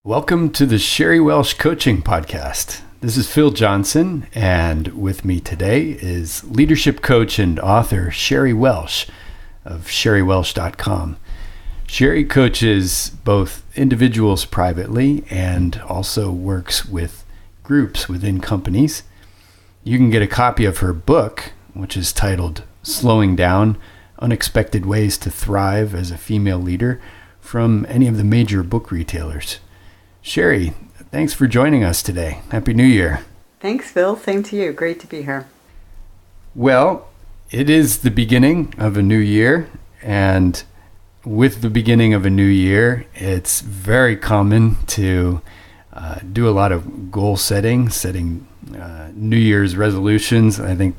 Welcome to the Sherry Welsh Coaching Podcast. This is Phil Johnson, and with me today is leadership coach and author Sherry Welsh of sherrywelsh.com. Sherry coaches both individuals privately and also works with groups within companies. You can get a copy of her book, which is titled Slowing Down: Unexpected Ways to Thrive as a Female Leader, from any of the major book retailers. Sherry, thanks for joining us today. Happy New Year. Thanks, Phil. Same to you. Great to be here. Well, it is the beginning of a new year, and with the beginning of a new year, it's very common to do a lot of goal setting New Year's resolutions. I think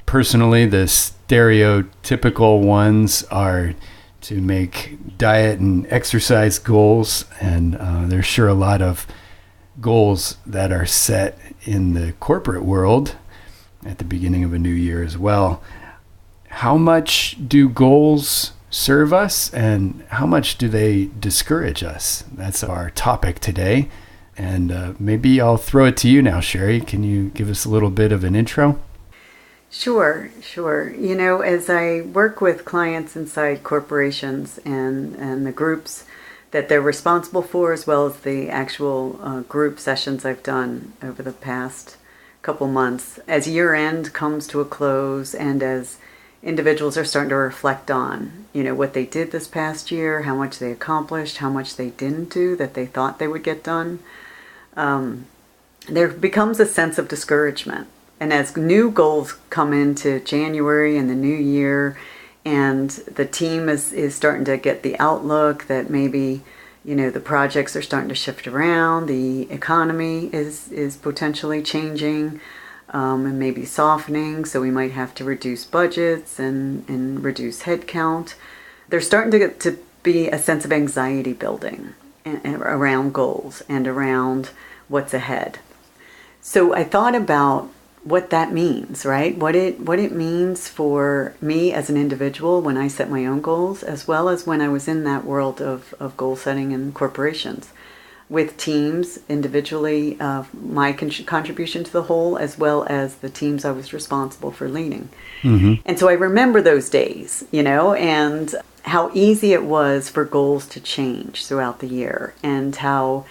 personally, the stereotypical ones are to make diet and exercise goals, and there's sure a lot of goals that are set in the corporate world at the beginning of a new year as well. How much do goals serve us, and how much do they discourage us? That's our topic today, and maybe I'll throw it to you now, Sherry. Can you give us a little bit of an intro? Sure. You know, as I work with clients inside corporations and the groups that they're responsible for, as well as the actual group sessions I've done over the past couple months, as year end comes to a close and as individuals are starting to reflect on, what they did this past year, how much they accomplished, how much they didn't do that they thought they would get done, there becomes a sense of discouragement. And as new goals come into January and the new year, and the team is starting to get the outlook that maybe, the projects are starting to shift around, the economy is potentially changing and maybe softening, so we might have to reduce budgets and reduce headcount. There's starting to get to be a sense of anxiety building around goals and around what's ahead. So I thought about what that means, right? What it means for me as an individual when I set my own goals, as well as when I was in that world of goal setting in corporations with teams individually, my contribution to the whole, as well as the teams I was responsible for leading. Mm-hmm. And so I remember those days, and how easy it was for goals to change throughout the year, and how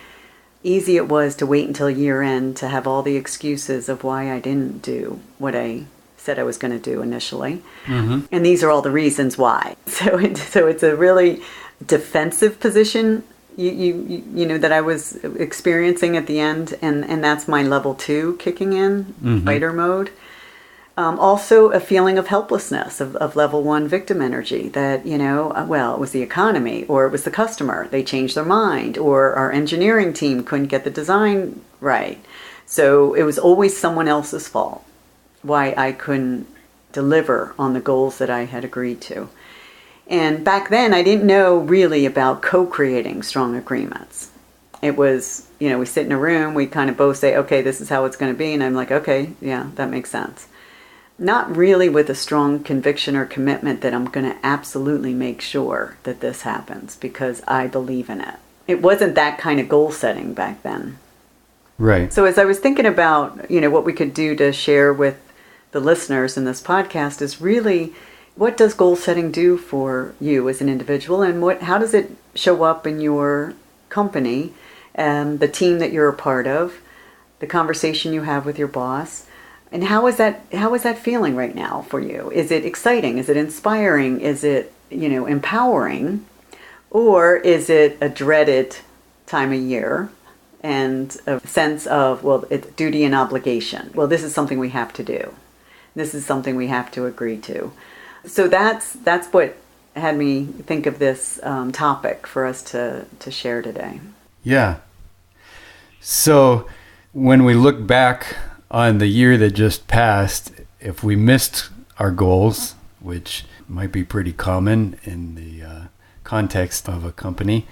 easy it was to wait until year end to have all the excuses of why I didn't do what I said I was going to do initially. Mm-hmm. And these are all the reasons why. So it's a really defensive position that I was experiencing at the end, and that's my level 2 kicking in, mm-hmm. fighter mode. Also a feeling of helplessness, of level 1 victim energy that, it was the economy or it was the customer. They changed their mind, or our engineering team couldn't get the design right. So it was always someone else's fault why I couldn't deliver on the goals that I had agreed to. And back then I didn't know really about co-creating strong agreements. It was, we sit in a room, we kind of both say, okay, this is how it's going to be. And I'm like, okay, yeah, that makes sense. Not really with a strong conviction or commitment that I'm going to absolutely make sure that this happens because I believe in it. It wasn't that kind of goal setting back then. Right. So as I was thinking about, what we could do to share with the listeners in this podcast is really, what does goal setting do for you as an individual, and how does it show up in your company, the team that you're a part of, the conversation you have with your boss? And how is that feeling right now for you? Is it exciting? Is it inspiring? Is it, empowering? Or is it a dreaded time of year and a sense of, it's duty and obligation? Well, this is something we have to do. This is something we have to agree to. So that's what had me think of this topic for us to share today. Yeah. So when we look back on the year that just passed, if we missed our goals, which might be pretty common in the context of a company,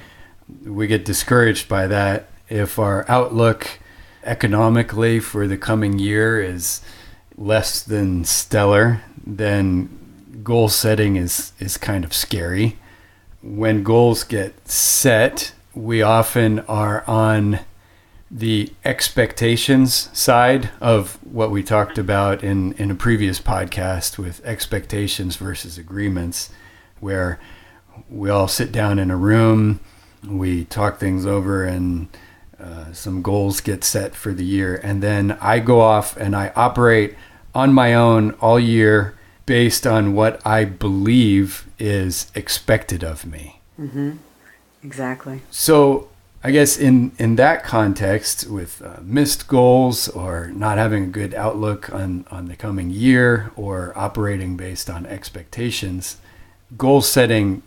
we get discouraged by that. If our outlook economically for the coming year is less than stellar, then goal setting is kind of scary. When goals get set, we often are on the expectations side of what we talked about in a previous podcast with expectations versus agreements, where we all sit down in a room, we talk things over, and some goals get set for the year. And then I go off and I operate on my own all year based on what I believe is expected of me. Mm-hmm. Exactly. So I guess in that context, with missed goals or not having a good outlook on the coming year or operating based on expectations, goal setting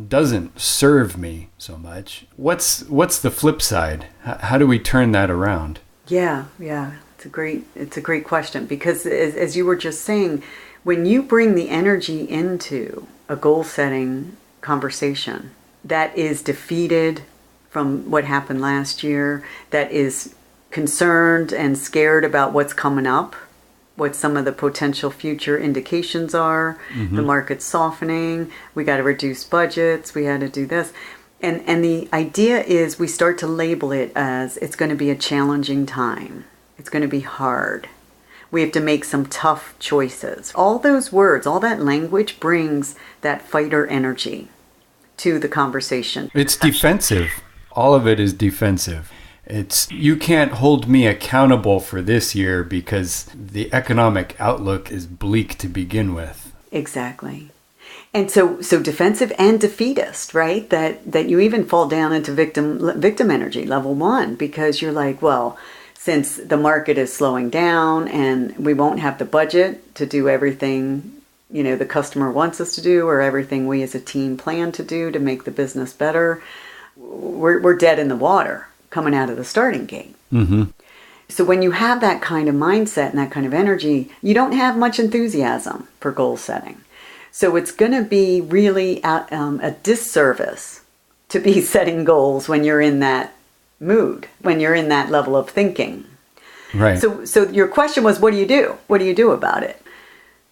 doesn't serve me so much. What's the flip side? How do we turn that around? Yeah. It's a great question, because as you were just saying, when you bring the energy into a goal setting conversation that is defeated from what happened last year, that is concerned and scared about what's coming up, what some of the potential future indications are, the market's softening, we got to reduce budgets, we had to do this. And the idea is we start to label it as it's going to be a challenging time. It's going to be hard. We have to make some tough choices. All those words, all that language brings that fighter energy to the conversation. It's defensive. All of it is defensive. It's, you can't hold me accountable for this year because the economic outlook is bleak to begin with. Exactly. And so defensive and defeatist, right? That you even fall down into victim energy, level 1, because you're like, well, since the market is slowing down and we won't have the budget to do everything, the customer wants us to do, or everything we as a team plan to do to make the business better, we're dead in the water coming out of the starting gate. Mm-hmm. So when you have that kind of mindset and that kind of energy, you don't have much enthusiasm for goal setting. So it's going to be really a disservice to be setting goals when you're in that mood, when you're in that level of thinking. Right. So your question was, what do you do? What do you do about it?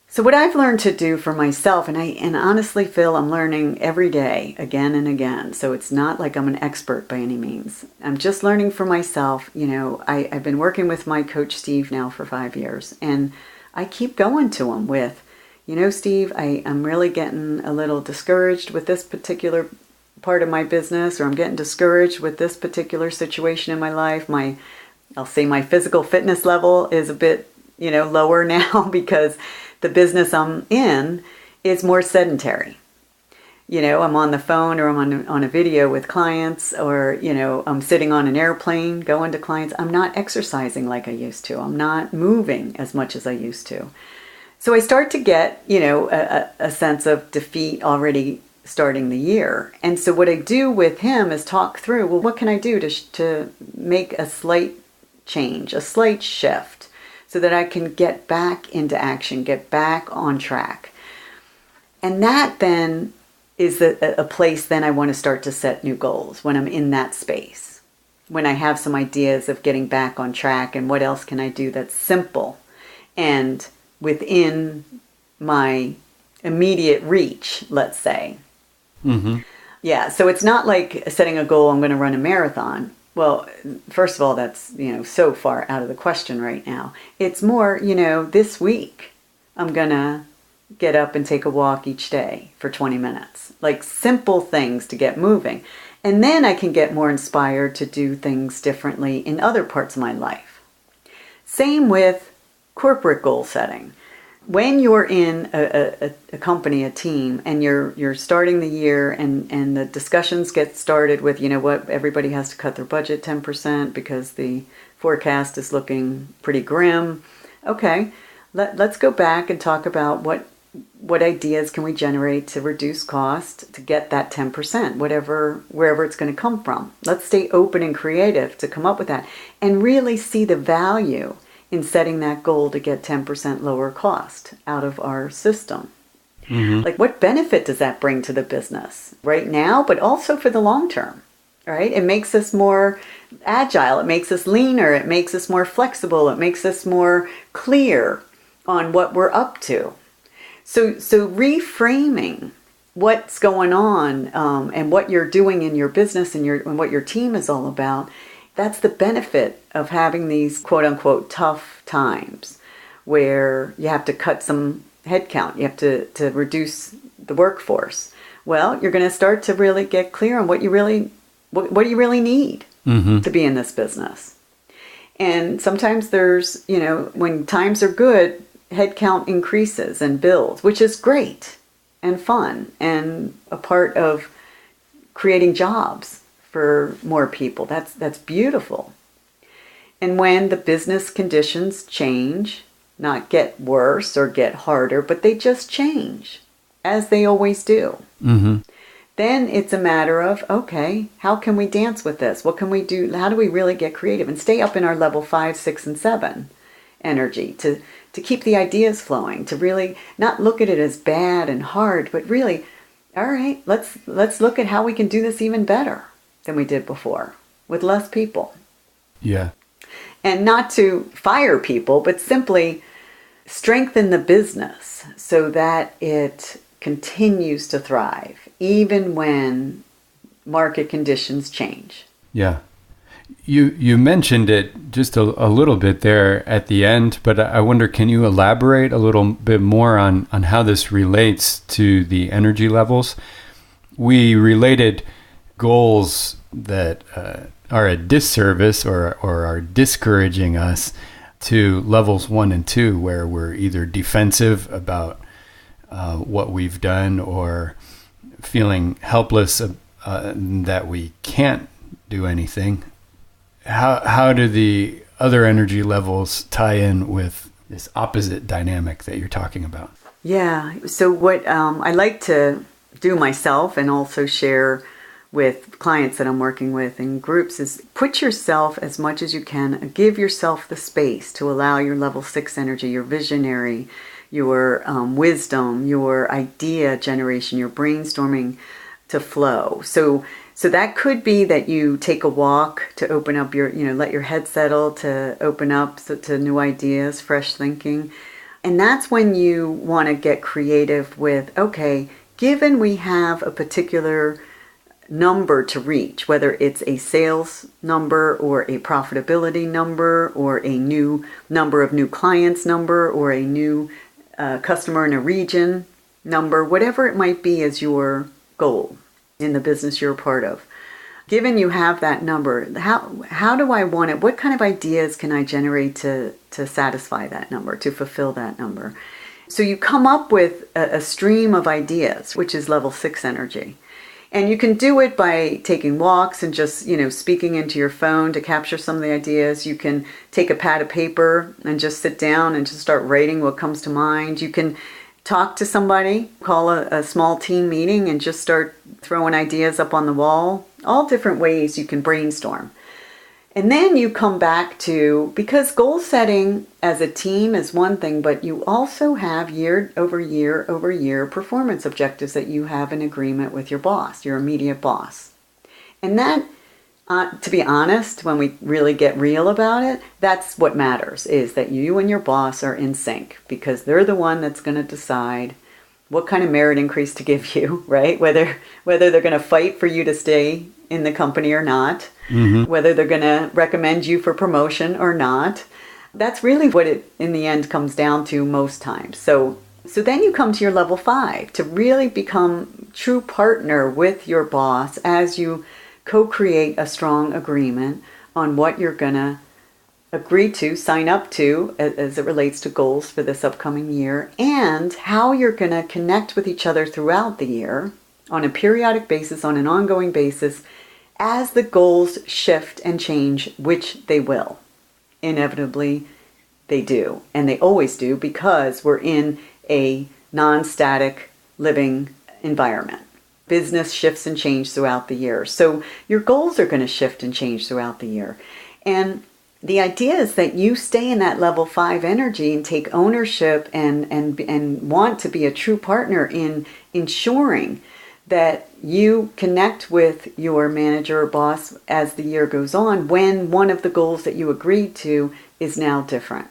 So what I've learned to do for myself, and honestly, Phil, I'm learning every day, again and again. So it's not like I'm an expert by any means. I'm just learning for myself. I've been working with my coach, Steve, now for 5 years. And I keep going to him with, Steve, I'm really getting a little discouraged with this particular part of my business, or I'm getting discouraged with this particular situation in my life. I'll say my physical fitness level is a bit, lower now because the business I'm in is more sedentary. I'm on the phone, or I'm on a video with clients, or, I'm sitting on an airplane going to clients. I'm not exercising like I used to. I'm not moving as much as I used to. So I start to get, a sense of defeat already starting the year. And so what I do with him is talk through, well, what can I do to make a slight change, a slight shift, so that I can get back into action, get back on track. And that then is a place then I want to start to set new goals, when I'm in that space, when I have some ideas of getting back on track and what else can I do that's simple and within my immediate reach, let's say. Mm-hmm. Yeah, so it's not like setting a goal, I'm going to run a marathon. Well, first of all, that's, so far out of the question right now. It's more, this week I'm going to get up and take a walk each day for 20 minutes. Like simple things to get moving. And then I can get more inspired to do things differently in other parts of my life. Same with corporate goal setting. When you're in a company, a team, and you're starting the year and the discussions get started with, everybody has to cut their budget 10% because the forecast is looking pretty grim. Okay, let's go back and talk about what ideas can we generate to reduce cost to get that 10%, wherever it's going to come from. Let's stay open and creative to come up with that and really see the value in setting that goal to get 10% lower cost out of our system. Mm-hmm. Like, what benefit does that bring to the business right now, but also for the long term, right? It makes us more agile. It makes us leaner. It makes us more flexible. It makes us more clear on what we're up to. So reframing what's going on and what you're doing in your business and what your team is all about. That's the benefit of having these quote unquote tough times where you have to cut some headcount, you have to reduce the workforce. Well, you're going to start to really get clear on what do you really need to be in this business. And sometimes there's, when times are good, headcount increases and builds, which is great and fun and a part of creating jobs for more people. That's beautiful. And when the business conditions change, not get worse or get harder, but they just change, as they always do. Then it's a matter of, okay, how can we dance with this? What can we do? How do we really get creative and stay up in our level 5, 6, and 7 energy to keep the ideas flowing, to really not look at it as bad and hard, but really, all right, let's look at how we can do this even better than we did before with less people. Yeah. And not to fire people, but simply strengthen the business so that it continues to thrive, even when market conditions change. Yeah. You mentioned it just a little bit there at the end, but I wonder, can you elaborate a little bit more on how this relates to the energy levels? We related goals that are a disservice or are discouraging us to levels 1 and 2, where we're either defensive about what we've done or feeling helpless that we can't do anything. How do the other energy levels tie in with this opposite dynamic that you're talking about? Yeah. So what I like to do myself and also share with clients that I'm working with in groups is put yourself as much as you can, give yourself the space to allow your level 6 energy, your visionary, your wisdom, your idea generation, your brainstorming to flow. So that could be that you take a walk to open up your, let your head settle, to open up to new ideas, fresh thinking. And that's when you want to get creative with, okay, given we have a particular number to reach, whether it's a sales number or a profitability number or a new number of new clients number or a new customer in a region number, whatever it might be as your goal in the business you're a part of. Given you have that number, how do I want it? What kind of ideas can I generate to satisfy that number, to fulfill that number? So you come up with a stream of ideas, which is level 6 energy. And you can do it by taking walks and just, speaking into your phone to capture some of the ideas. You can take a pad of paper and just sit down and just start writing what comes to mind. You can talk to somebody, call a small team meeting and just start throwing ideas up on the wall. All different ways you can brainstorm. And then you come back to, because goal setting as a team is one thing, but you also have year over year performance objectives that you have in agreement with your boss, your immediate boss. And that, to be honest, when we really get real about it, that's what matters, is that you and your boss are in sync, because they're the one that's going to decide what kind of merit increase to give you, right? Whether they're going to fight for you to stay in the company or not, whether they're going to recommend you for promotion or not. That's really what it in the end comes down to most times. So then you come to your level 5 to really become true partner with your boss as you co-create a strong agreement on what you're going to agree to, sign up to as it relates to goals for this upcoming year, and how you're going to connect with each other throughout the year on a periodic basis, on an ongoing basis, as the goals shift and change, which they will. Inevitably, they do. And they always do, because we're in a non-static living environment. Business shifts and change throughout the year. So your goals are going to shift and change throughout the year. And the idea is that you stay in that level 5 energy and take ownership and want to be a true partner in ensuring that you connect with your manager or boss as the year goes on, when one of the goals that you agreed to is now different.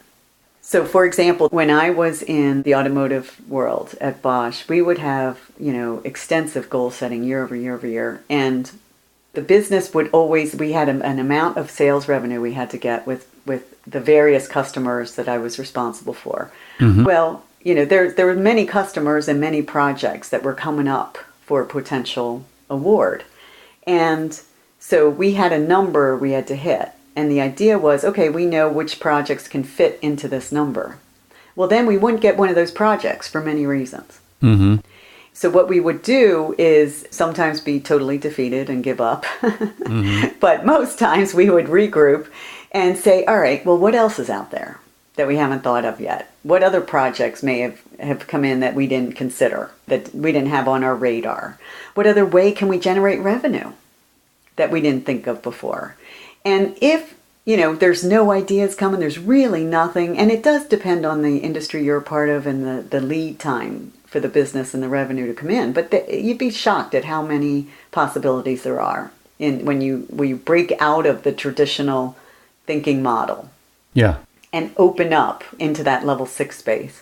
So, for example, when I was in the automotive world at Bosch, we would have, extensive goal setting year over year over year. And the business would always, we had an amount of sales revenue we had to get with the various customers that I was responsible for. Mm-hmm. Well, there were many customers and many projects that were coming up for a potential award. And so we had a number we had to hit. And the idea was, okay, we know which projects can fit into this number. Well, then we wouldn't get one of those projects for many reasons. Mm-hmm. So what we would do is sometimes be totally defeated and give up. Mm-hmm. But most times we would regroup and say, all right, well, what else is out there that we haven't thought of yet? What other projects may have come in that we didn't consider, that we didn't have on our radar? What other way can we generate revenue that we didn't think of before? And if, there's no ideas coming, there's really nothing, and it does depend on the industry you're a part of and the lead time for the business and the revenue to come in. But you'd be shocked at how many possibilities there are when you break out of the traditional thinking model. Yeah. And open up into that level 6 space.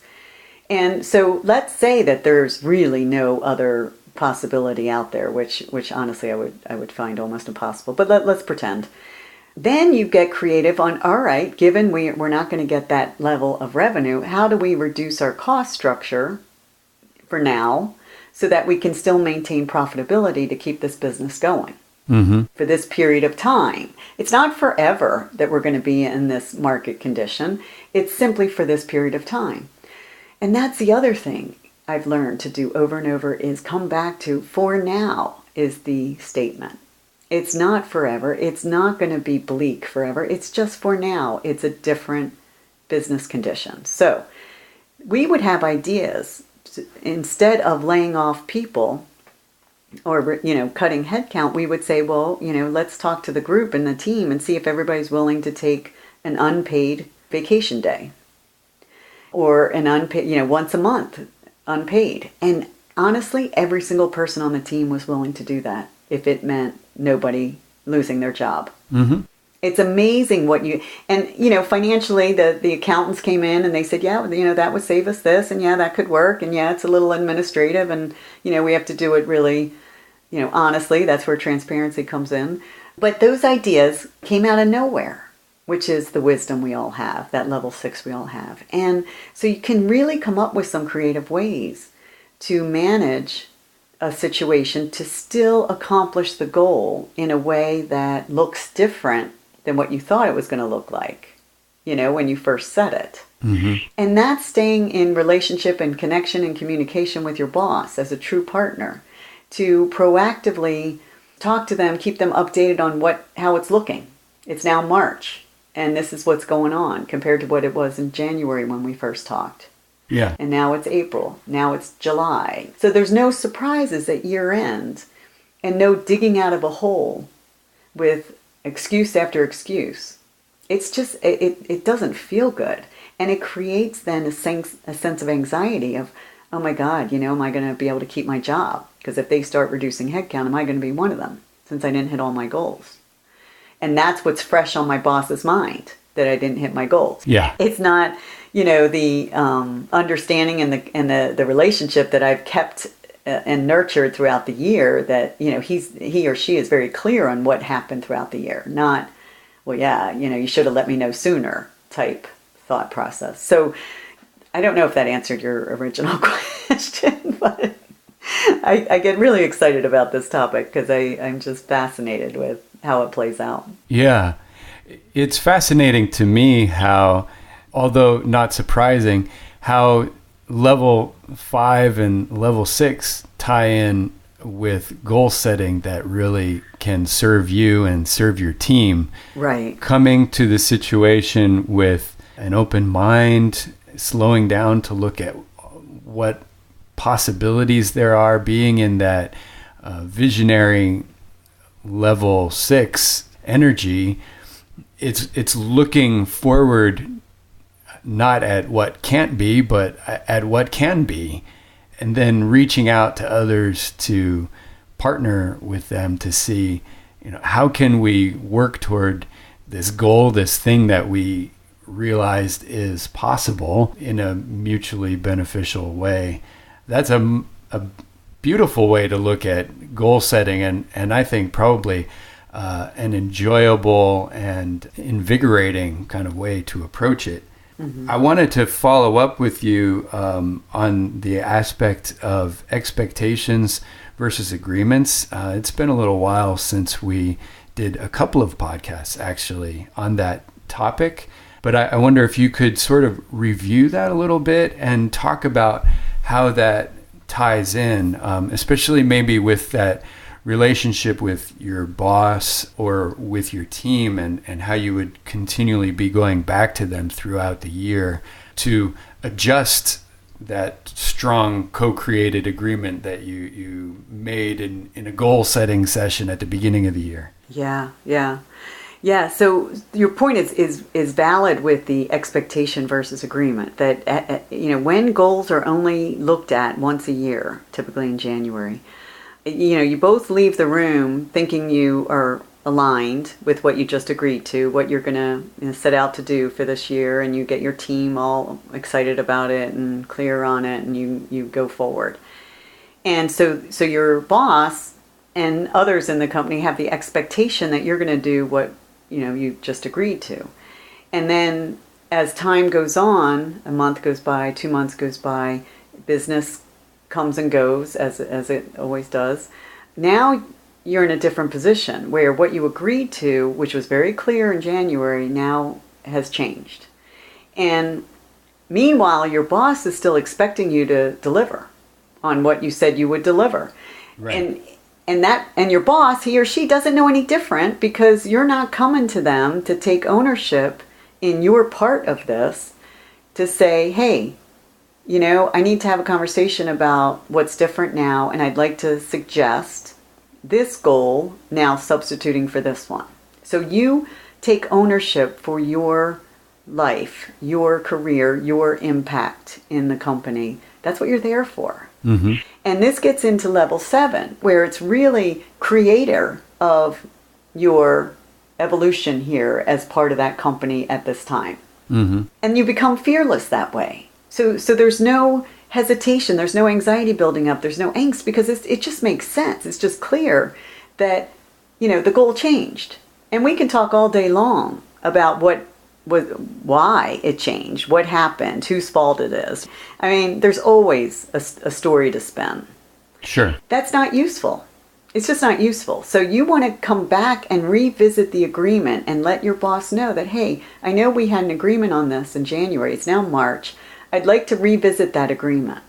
And so let's say that there's really no other possibility out there, which honestly I would find almost impossible. But let's pretend. Then you get creative on, all right, given we're not going to get that level of revenue, how do we reduce our cost structure for now so that we can still maintain profitability to keep this business going for this period of time? It's not forever that we're going to be in this market condition. It's simply for this period of time. And that's the other thing I've learned to do over and over is come back to for now is the statement. It's not forever. It's not going to be bleak forever. It's just for now. It's a different business condition. So we would have ideas instead of laying off people or, cutting headcount. We would say, well, let's talk to the group and the team and see if everybody's willing to take an unpaid vacation day or an unpaid, once a month, unpaid. And honestly, every single person on the team was willing to do that if it meant nobody losing their job. Mm-hmm. It's amazing what financially the accountants came in and they said, yeah, that would save us this, and yeah, that could work, and yeah, it's a little administrative, and we have to do it really, honestly. That's where transparency comes in. But those ideas came out of nowhere, which is the wisdom we all have, that level 6 we all have. And so you can really come up with some creative ways to manage a situation to still accomplish the goal in a way that looks different than what you thought it was going to look like, when you first said it. Mm-hmm. And that's staying in relationship and connection and communication with your boss as a true partner to proactively talk to them, keep them updated on how it's looking. It's now March, and this is what's going on compared to what it was in January when we first talked. Yeah. And now it's April. Now it's July. So there's no surprises at year end and no digging out of a hole with excuse after excuse. It's just, it doesn't feel good. And it creates then a sense of anxiety of, oh my God, am I going to be able to keep my job? Because if they start reducing headcount, am I going to be one of them since I didn't hit all my goals? And that's what's fresh on my boss's mind, that I didn't hit my goals. Yeah. It's not, the understanding and the relationship that I've kept and nurtured throughout the year, that, he or she is very clear on what happened throughout the year. Not, well, yeah, you should have let me know sooner type thought process. So I don't know if that answered your original question, but I get really excited about this topic because I'm just fascinated with how it plays out. Yeah. It's fascinating to me how, although not surprising, how level 5 and level 6 tie in with goal setting that really can serve you and serve your team. Right. Coming to the situation with an open mind, slowing down to look at what possibilities there are, being in that visionary level 6 energy. It's looking forward, not at what can't be, but at what can be, and then reaching out to others to partner with them to see, how can we work toward this goal, this thing that we realized is possible in a mutually beneficial way. That's a beautiful way to look at goal setting, and I think probably an enjoyable and invigorating kind of way to approach it. Mm-hmm. I wanted to follow up with you on the aspect of expectations versus agreements. It's been a little while since we did a couple of podcasts actually on that topic, but I wonder if you could sort of review that a little bit and talk about how that ties in, especially maybe with that relationship with your boss or with your team, and how you would continually be going back to them throughout the year to adjust that strong co-created agreement that you made in a goal setting session at the beginning of the year. Yeah. So your point is valid with the expectation versus agreement, that when goals are only looked at once a year, typically in January, you both leave the room thinking you are aligned with what you just agreed to, what you're going to set out to do for this year, and you get your team all excited about it and clear on it, and you go forward. And so your boss and others in the company have the expectation that you're going to do what you just agreed to. And then as time goes on, a month goes by, 2 months goes by, business comes and goes as it always does. Now you're in a different position where what you agreed to, which was very clear in January, now has changed. And meanwhile, your boss is still expecting you to deliver on what you said you would deliver. Right. And your boss, he or she, doesn't know any different, because you're not coming to them to take ownership in your part of this, to say, hey, I need to have a conversation about what's different now, and I'd like to suggest this goal now substituting for this one. So you take ownership for your life, your career, your impact in the company. That's what you're there for. Mm-hmm. And this gets into level 7, where it's really creator of your evolution here as part of that company at this time. Mm-hmm. And you become fearless that way. So there's no hesitation, there's no anxiety building up, there's no angst, because it just makes sense. It's just clear that, the goal changed. And we can talk all day long about why it changed, what happened, whose fault it is. I mean, there's always a story to spin. Sure. That's not useful. It's just not useful. So you want to come back and revisit the agreement and let your boss know that, hey, I know we had an agreement on this in January. It's now March. I'd like to revisit that agreement.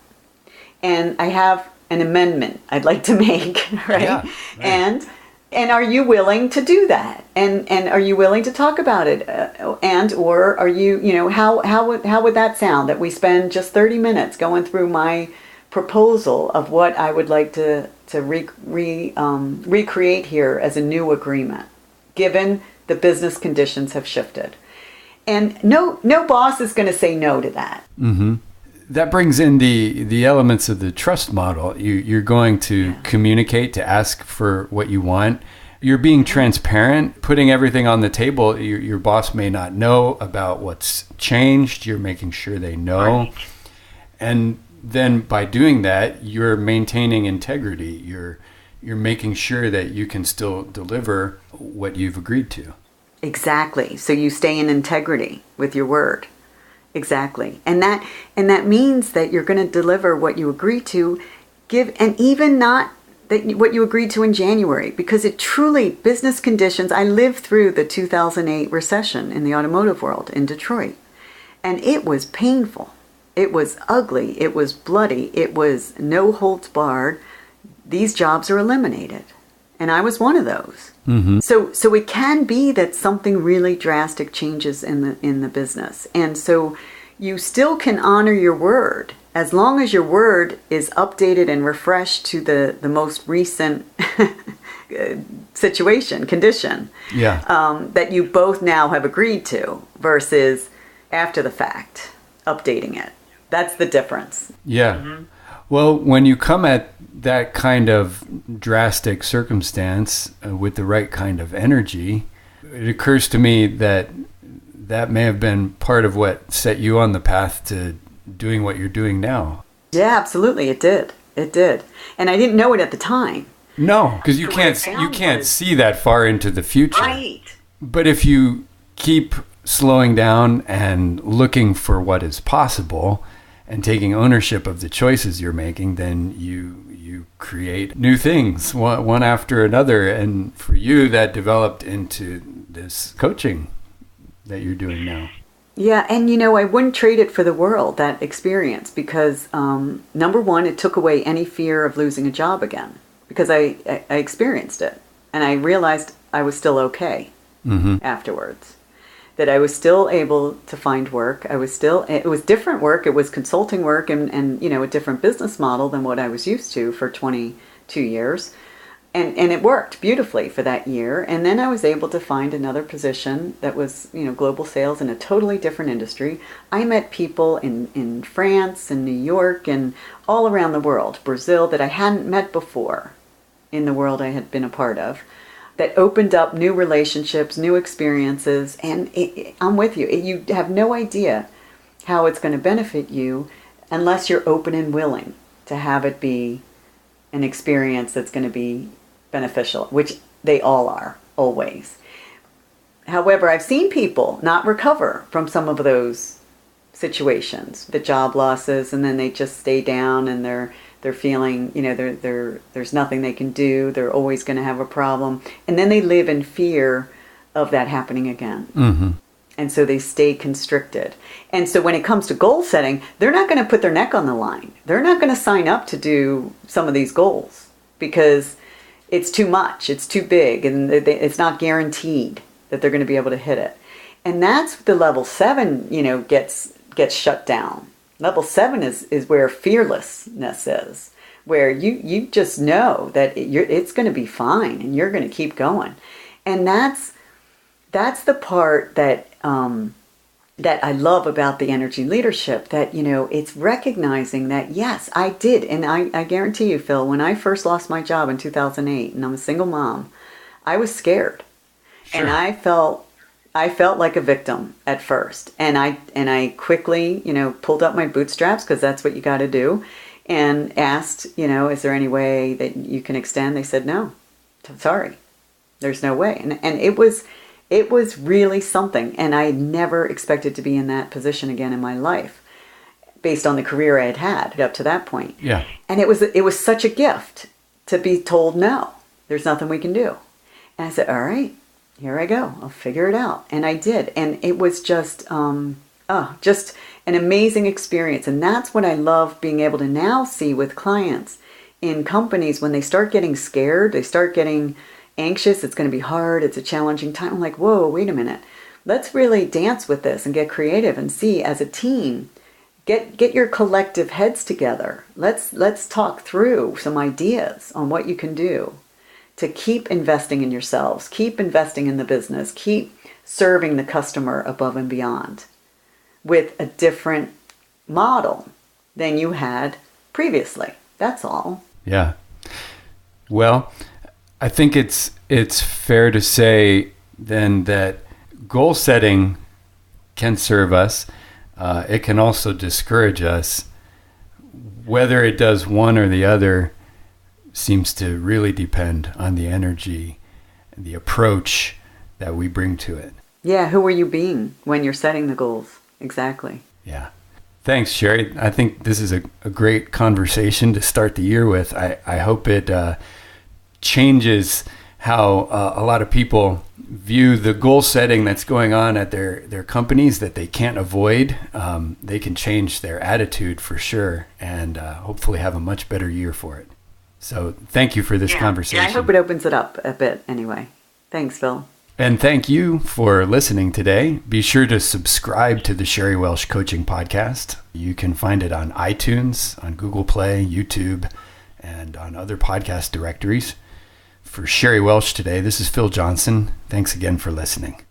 And I have an amendment I'd like to make, right? Yeah, right. And are you willing to do that? And are you willing to talk about it? Or are you, how would that sound, that we spend just 30 minutes going through my proposal of what I would like to recreate here as a new agreement, given the business conditions have shifted. And no boss is going to say no to that. Mm-hmm. That brings in the elements of the trust model. You're going to communicate, to ask for what you want. You're being transparent, putting everything on the table. Your boss may not know about what's changed. You're making sure they know. Right. And then by doing that, you're maintaining integrity. You're making sure that you can still deliver what you've agreed to. Exactly. So you stay in integrity with your word. Exactly. And that means that you're going to deliver what you agree to, and even not that what you agreed to in January, because it truly, business conditions, I lived through the 2008 recession in the automotive world in Detroit, and it was painful. It was ugly. It was bloody. It was no holds barred. These jobs are eliminated. And I was one of those. Mm-hmm. So it can be that something really drastic changes in the business. And so you still can honor your word, as long as your word is updated and refreshed to the most recent condition that you both now have agreed to, versus after the fact, updating it. That's the difference. Yeah. Mm-hmm. Well, when you come at that kind of drastic circumstance with the right kind of energy, it occurs to me that that may have been part of what set you on the path to doing what you're doing now. Yeah, absolutely. It did. It did. And I didn't know it at the time. No, because you can't see that far into the future. Right. But if you keep slowing down and looking for what is possible and taking ownership of the choices you're making, then you create new things one after another. And for you, that developed into this coaching that you're doing now. Yeah, and I wouldn't trade it for the world, that experience, because number one, it took away any fear of losing a job again, because I experienced it, and I realized I was still okay afterwards, that I was still able to find work. It was different work. It was consulting work and a different business model than what I was used to for 22 years. And it worked beautifully for that year. And then I was able to find another position that was, global sales in a totally different industry. I met people in France and New York and all around the world, Brazil, that I hadn't met before in the world I had been a part of, that opened up new relationships, new experiences. And I'm with you. You have no idea how it's going to benefit you unless you're open and willing to have it be an experience that's going to be beneficial, which they all are, always. However, I've seen people not recover from some of those situations, the job losses, and then they just stay down and they're feeling, there's nothing they can do. They're always going to have a problem. And then they live in fear of that happening again. Mm-hmm. And so they stay constricted. And so when it comes to goal setting, they're not going to put their neck on the line. They're not going to sign up to do some of these goals because it's too much, it's too big, and it's not guaranteed that they're going to be able to hit it. And that's the level 7, gets shut down. Level 7 is where fearlessness is, where you just know that it's going to be fine and you're going to keep going. And that's the part that I love about the energy leadership, that, it's recognizing that, yes, I did. And I guarantee you, Phil, when I first lost my job in 2008 and I'm a single mom, I was scared. Sure. And I felt like a victim at first. And I quickly, pulled up my bootstraps, because that's what you got to do, and asked, is there any way that you can extend? They said, no, sorry, there's no way. And it was really something, and I never expected to be in that position again in my life, based on the career I had had up to that point. Yeah. And it was such a gift to be told, no, there's nothing we can do. And I said, all right, here I go. I'll figure it out. And I did. And it was just an amazing experience. And that's what I love being able to now see with clients in companies when they start getting scared, they start getting anxious, it's going to be hard, it's a challenging time. I'm like, whoa, wait a minute. Let's really dance with this and get creative and see as a team, get your collective heads together. Let's talk through some ideas on what you can do to keep investing in yourselves, keep investing in the business, keep serving the customer above and beyond with a different model than you had previously. That's all. Yeah. Well, I think it's fair to say then that goal setting can serve us. It can also discourage us. Whether it does one or the other seems to really depend on the energy and the approach that we bring to it. Yeah, who are you being when you're setting the goals? Exactly. Yeah. Thanks, Sherry. I think this is a great conversation to start the year with. I hope it changes how a lot of people view the goal setting that's going on at their companies that they can't avoid. They can change their attitude for sure, and hopefully have a much better year for it. So thank you for this conversation. Yeah, I hope it opens it up a bit anyway. Thanks, Phil. And thank you for listening today. Be sure to subscribe to the Sherry Welsh Coaching Podcast. You can find it on iTunes, on Google Play, YouTube, and on other podcast directories. For Sherry Welsh today, this is Phil Johnson. Thanks again for listening.